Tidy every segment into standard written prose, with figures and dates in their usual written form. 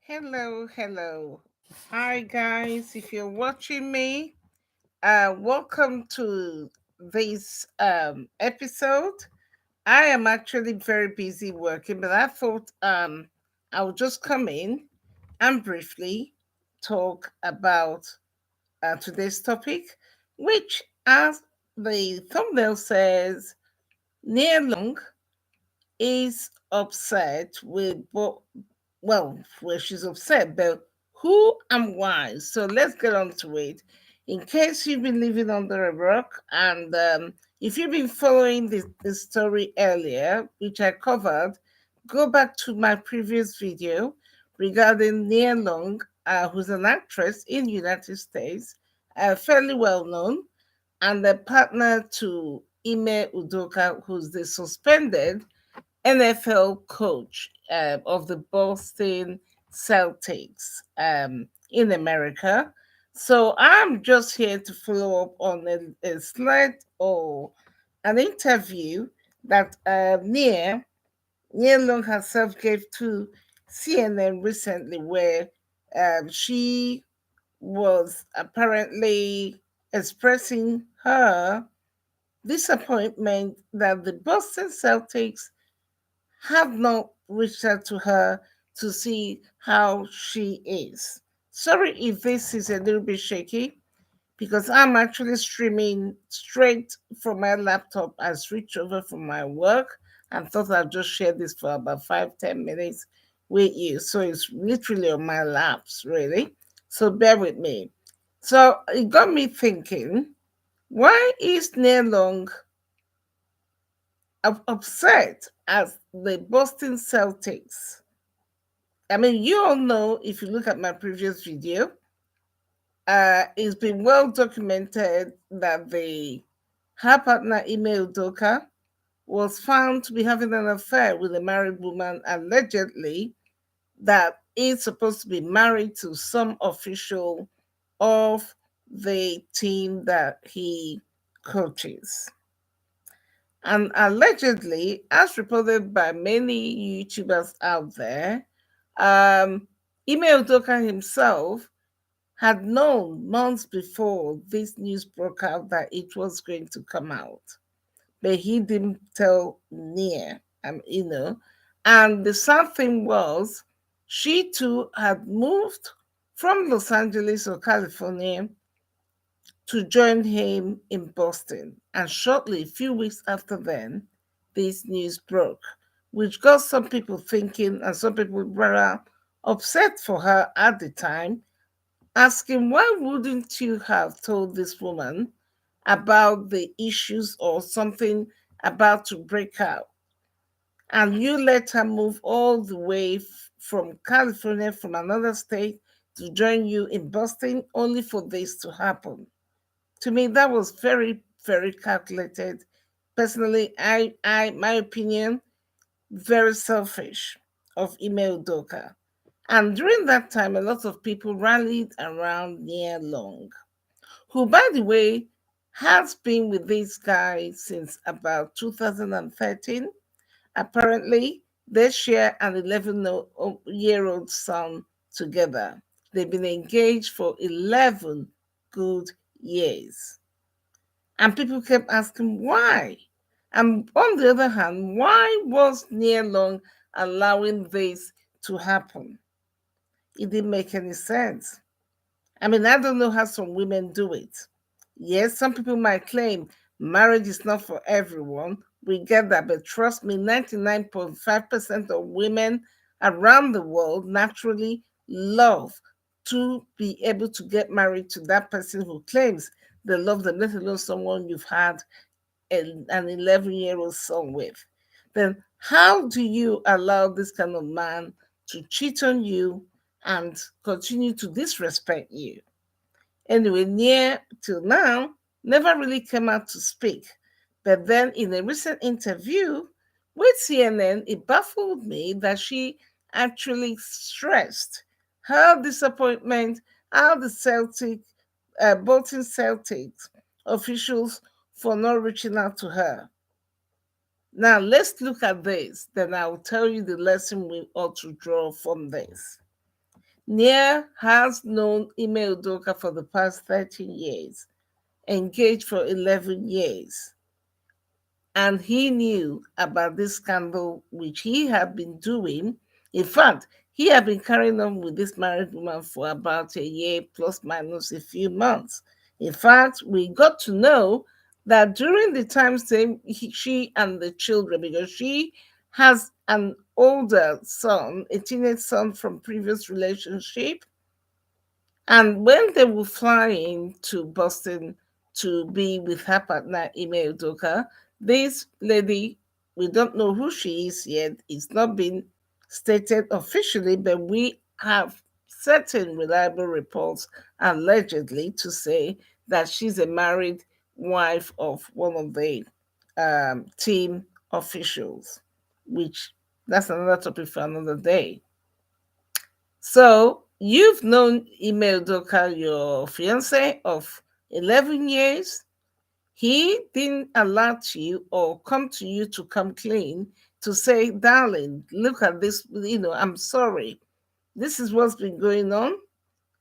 Hello, hello. Hi, guys. If you're watching me, welcome to this episode. I am actually very busy working, but I thought I would just come in and briefly talk about today's topic, which, as the thumbnail says, Near Long is upset with well, she's upset, but who and why? So let's get on to it. In case you've been living under a rock, and if you've been following this story earlier, which I covered, go back to my previous video regarding Nia Long, who's an actress in the United States, fairly well known, and the partner to Ime Udoka, who's the suspended NFL coach of the Boston Celtics in America. So I'm just here to follow up on a slide or an interview that Nia Long herself gave to CNN recently, where she was apparently expressing her disappointment that the Boston Celtics have not reached out to her to see how she is. Sorry if this is a little bit shaky because I'm actually streaming straight from my laptop. I switched over from my work and thought I'd just share this for about 5-10 minutes with you. So it's literally on my laps, really. So bear with me. So it got me thinking, why is Neil Long upset as the Boston Celtics? I mean, you all know if you look at my previous video, it's been well documented that the her partner Ime Udoka was found to be having an affair with a married woman, allegedly that is supposed to be married to some official of the team that he coaches. And allegedly, as reported by many YouTubers out there, Ime Udoka himself had known months before this news broke out that it was going to come out, but he didn't tell Nia, And the sad thing was, she too had moved from Los Angeles or California to join him in Boston. And shortly, a few weeks after then, this news broke, which got some people thinking, and some people were upset for her at the time, asking, why wouldn't you have told this woman about the issues or something about to break out? And you let her move all the way from California, from another state, to join you in Boston, only for this to happen. To me, that was very, very calculated. Personally, my opinion, very selfish of Ime Udoka. And during that time, a lot of people rallied around Nia Long, who, by the way, has been with this guy since about 2013. Apparently, they share an 11-year-old son together. They've been engaged for 11 good years. And people kept asking why. And on the other hand, why was Nia Long allowing this to happen? It didn't make any sense. I mean, I don't know how some women do it. Yes, some people might claim marriage is not for everyone. We get that, but trust me, 99.5% of women around the world naturally love to be able to get married to that person who claims they love them, let alone someone you've had an 11-year-old son with. Then how do you allow this kind of man to cheat on you and continue to disrespect you? Anyway, Near till now never really came out to speak. But then in a recent interview with CNN, it baffled me that she actually stressed her disappointment how the Bolton Celtics officials for not reaching out to her. Now let's look at this, then I'll tell you the lesson we ought to draw from this. Nia has known Ime Udoka for the past 13 years, engaged for 11 years, and he knew about this scandal which he had been doing. In fact, he had been carrying on with this married woman for about a year, plus minus a few months. In fact, we got to know that during the time same she and the children, because she has an older son, a teenage son from previous relationship, and when they were flying to Boston to be with her partner, Ime Udoka, this lady, we don't know who she is yet, it's not been stated officially, but we have certain reliable reports allegedly to say that she's a married wife of one of the team officials, which that's another topic for another day. So you've known Ime Udoka, your fiance of 11 years. He didn't alert you or come to you to come clean to say, darling, look at this, I'm sorry. This is what's been going on.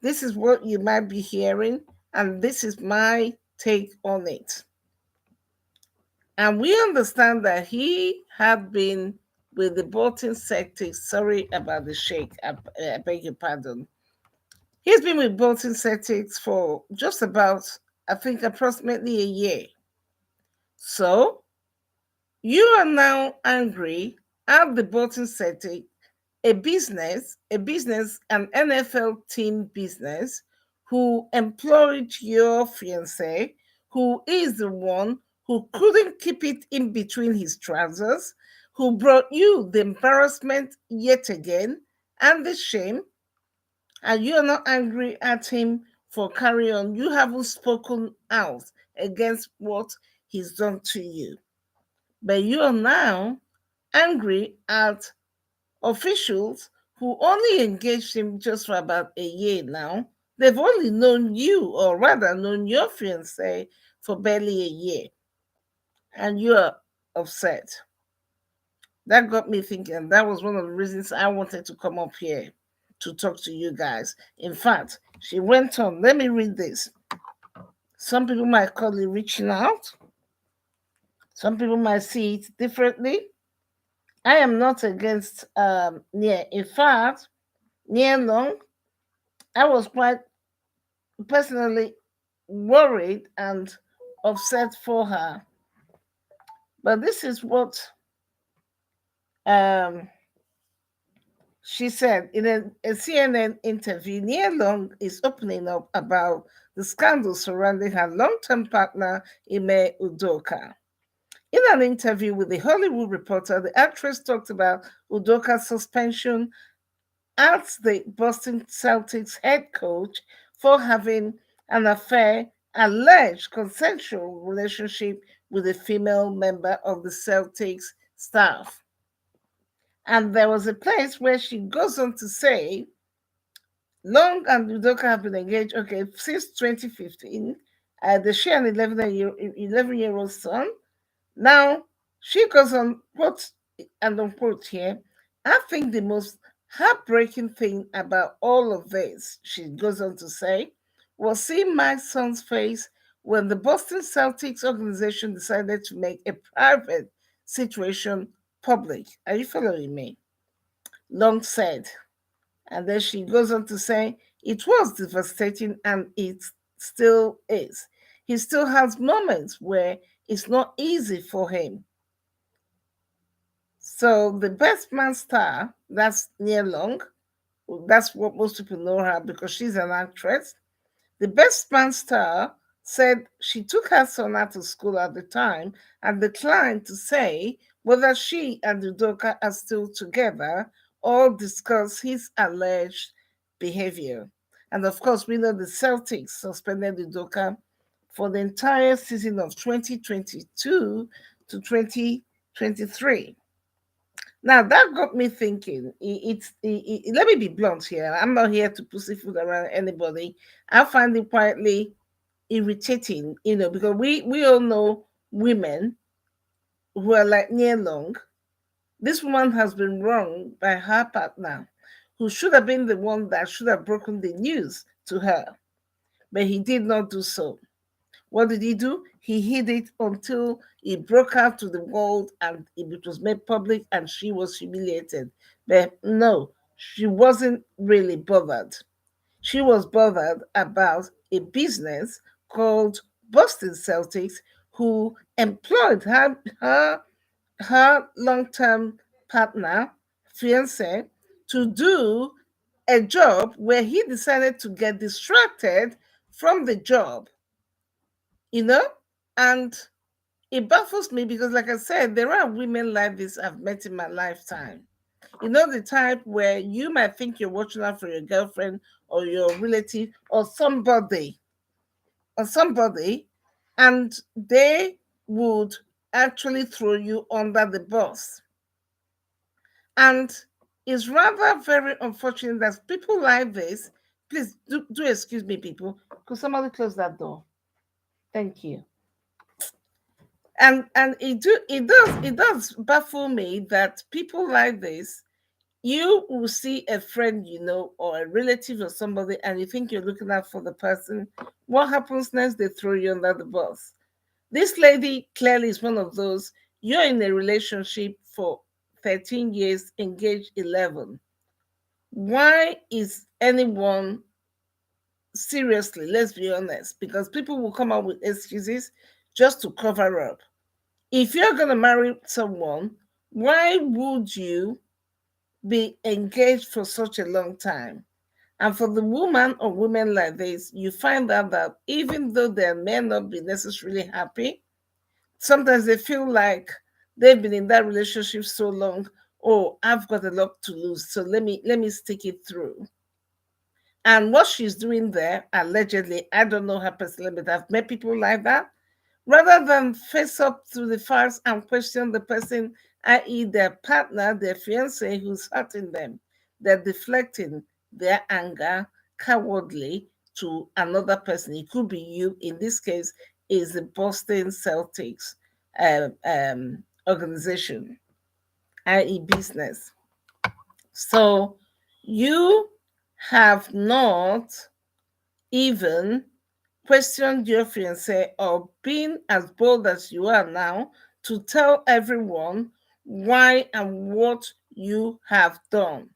This is what you might be hearing, and this is my take on it. And we understand that he had been with the Bolton Celtics. Sorry about the shake. I beg your pardon. He's been with Bolton Celtics for just about, I think, approximately a year. So you are now angry at the Bolton Celtics, an NFL team business, who employed your fiance, who is the one who couldn't keep it in between his trousers, who brought you the embarrassment yet again and the shame, and you are not angry at him for carry on. You haven't spoken out against what he's done to you. But you are now angry at officials who only engaged him just for about a year now. They've only known you, or rather known your fiance, for barely a year. And you are upset. That got me thinking. That was one of the reasons I wanted to come up here to talk to you guys. In fact, she went on. Let me read this. Some people might call it reaching out. Some people might see it differently. I am not against Nia. In fact, Nia Long, I was quite personally worried and upset for her. But this is what um, she said in a CNN interview. Nia Long is opening up about the scandal surrounding her long-term partner, Ime Udoka. In an interview with the Hollywood Reporter, the actress talked about Udoka's suspension as the Boston Celtics head coach for having an affair, alleged consensual relationship with a female member of the Celtics staff. And there was a place where she goes on to say, Long and Udoka have been engaged, okay, since 2015. They share an 11-year-old son. Now, she goes on, quote and unquote here, I think the most heartbreaking thing about all of this, she goes on to say, was seeing my son's face when the Boston Celtics organization decided to make a private situation public. Are you following me? Long said. And then she goes on to say, it was devastating and it still is. He still has moments where it's not easy for him. So the best man star, that's Nia Long. That's what most people know her because she's an actress. The best man star said she took her son out of school at the time and declined to say whether she and Udoka are still together or discuss his alleged behavior. And of course, we know the Celtics suspended Udoka for the entire season of 2022 to 2023. Now that got me thinking. Let me be blunt here. I'm not here to pussyfoot around anybody. I find it quietly irritating, because we all know women who are like Nia Long. This woman has been wronged by her partner. who should have been the one that should have broken the news to her, but he did not do so. What did he do? He hid it until it broke out to the world and it was made public and she was humiliated. But no, she wasn't really bothered. She was bothered about a business called Boston Celtics, who employed her long-term partner, fiancé, to do a job where he decided to get distracted from the job, you know? And it baffles me because, like I said, there are women like this I've met in my lifetime. You know, the type where you might think you're watching out for your girlfriend or your relative or somebody, and they would actually throw you under the bus. And it's rather very unfortunate that people like this, please do excuse me, people. Could somebody close that door? Thank you. And it does baffle me that people like this, you will see a friend, or a relative or somebody, and you think you're looking out for the person. What happens next? They throw you under the bus. This lady clearly is one of those. You're in a relationship for 13 years, engaged 11. Why is anyone, seriously, let's be honest, because people will come up with excuses just to cover up. If you're going to marry someone, why would you be engaged for such a long time? And for the woman or women like this, you find out that even though they may not be necessarily happy, sometimes they feel like they've been in that relationship so long. Oh, I've got a lot to lose, so let me stick it through. And what she's doing there, allegedly, I don't know her personally, but I've met people like that. Rather than face up to the facts and question the person, i.e., their partner, their fiance who's hurting them, they're deflecting their anger cowardly to another person. It could be you. In this case, is the Boston Celtics organization, i.e., business. So you have not even questioned your fiancé or been as bold as you are now to tell everyone why and what you have done,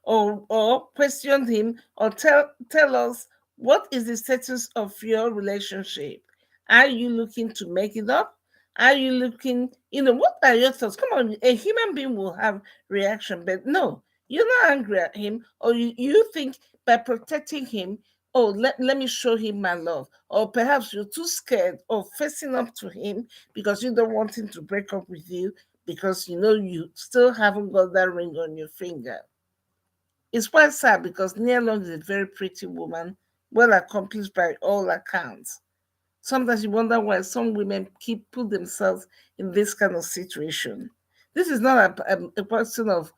or question him, or tell us what is the status of your relationship. Are you looking to make it up? Are you looking, what are your thoughts? Come on, a human being will have reaction, but no, you're not angry at him, or you think by protecting him, oh, let me show him my love. Or perhaps you're too scared of facing up to him because you don't want him to break up with you because you still haven't got that ring on your finger. It's quite sad because Nia Long is a very pretty woman, well accomplished by all accounts. Sometimes you wonder why some women keep put themselves in this kind of situation. This is not a question of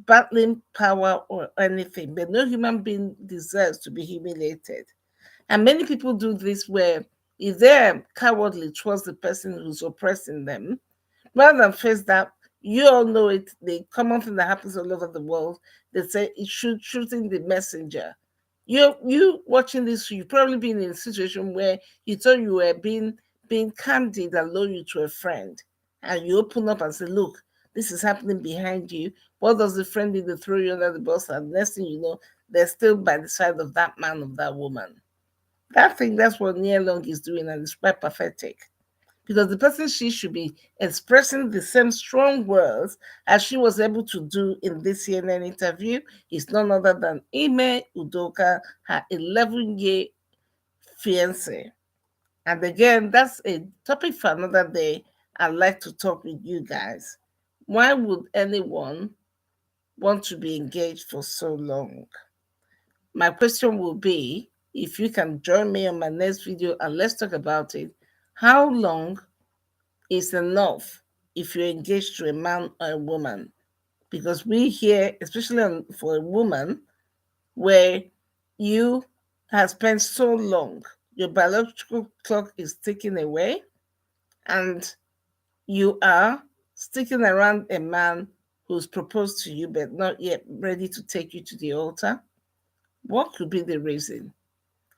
battling power or anything, but no human being deserves to be humiliated. And many people do this where if they're cowardly towards the person who's oppressing them, rather than face that, you all know it, the common thing that happens all over the world, they say it should shooting the messenger. You watching this, you've probably been in a situation where you thought you were being candid and loyal to a friend, and you open up and say, look, this is happening behind you. What does the friend do to throw you under the bus? And next thing you know, they're still by the side of that man, of that woman. That's what Nia Long is doing, and it's quite pathetic because the person, she should be expressing the same strong words as she was able to do in this CNN interview is none other than Ime Udoka, her 11-year fiancé. And again, that's a topic for another day. I'd like to talk with you guys. Why would anyone want to be engaged for so long? My question will be, if you can join me on my next video and let's talk about it, how long is enough if you're engaged to a man or a woman? Because we hear, especially for a woman, where you have spent so long, your biological clock is ticking away, and you are sticking around a man who's proposed to you but not yet ready to take you to the altar? What could be the reason?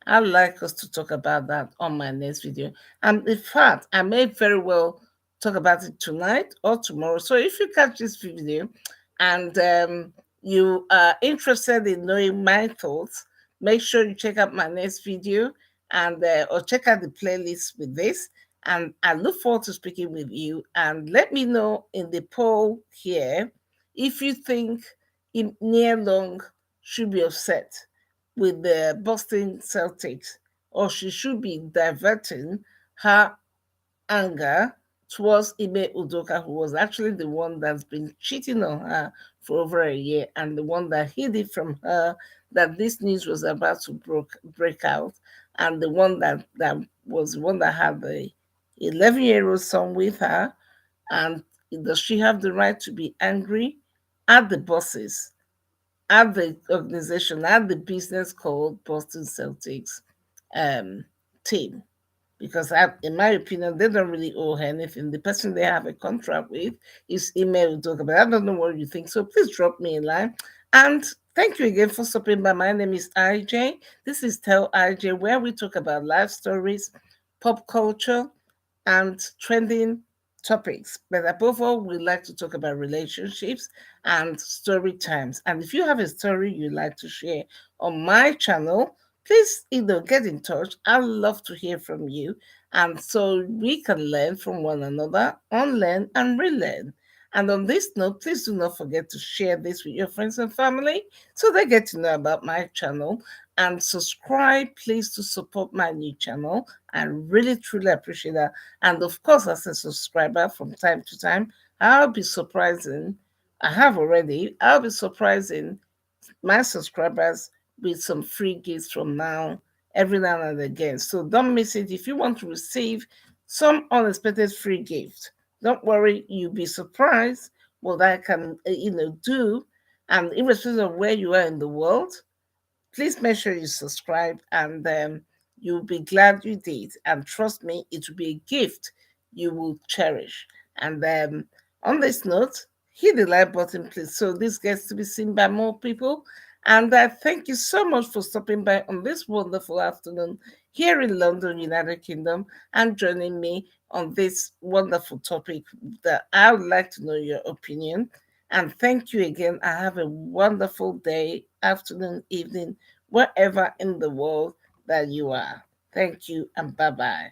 I'd like us to talk about that on my next video. And in fact, I may very well talk about it tonight or tomorrow. So if you catch this video and you are interested in knowing my thoughts, make sure you check out my next video and or check out the playlist with this. And I look forward to speaking with you. And let me know in the poll here if you think Nia Long should be upset with the Boston Celtics, or she should be diverting her anger towards Ime Udoka, who was actually the one that's been cheating on her for over a year and the one that hid it from her that this news was about to break out, and the one that was the one that had the 11-year-old son with her. And does she have the right to be angry at the bosses, at the organization, at the business called Boston Celtics um, team? Because in my opinion, they don't really owe her anything. The person they have a contract with is Ime Udoka, but I don't know what you think. So please drop me a line. And thank you again for stopping by. My name is IJ. This is Tell IJ, where we talk about life stories, pop culture, and trending topics. But above all, we like to talk about relationships and story times. And if you have a story you'd like to share on my channel, please get in touch. I'd love to hear from you. And so we can learn from one another, unlearn and relearn. And on this note, please do not forget to share this with your friends and family so they get to know about my channel. And subscribe, please, to support my new channel. I really, truly appreciate that. And of course, as a subscriber from time to time, I'll be surprising. I have already. I'll be surprising my subscribers with some free gifts from every now and again. So don't miss it. If you want to receive some unexpected free gift, don't worry, you'll be surprised what I can do. And irrespective of where you are in the world, please make sure you subscribe, and you'll be glad you did. And trust me, it will be a gift you will cherish. And on this note, hit the like button, please, so this gets to be seen by more people. And thank you so much for stopping by on this wonderful afternoon here in London, United Kingdom, and joining me on this wonderful topic that I would like to know your opinion. And thank you again. I have a wonderful day, afternoon, evening, wherever in the world that you are. Thank you and bye bye.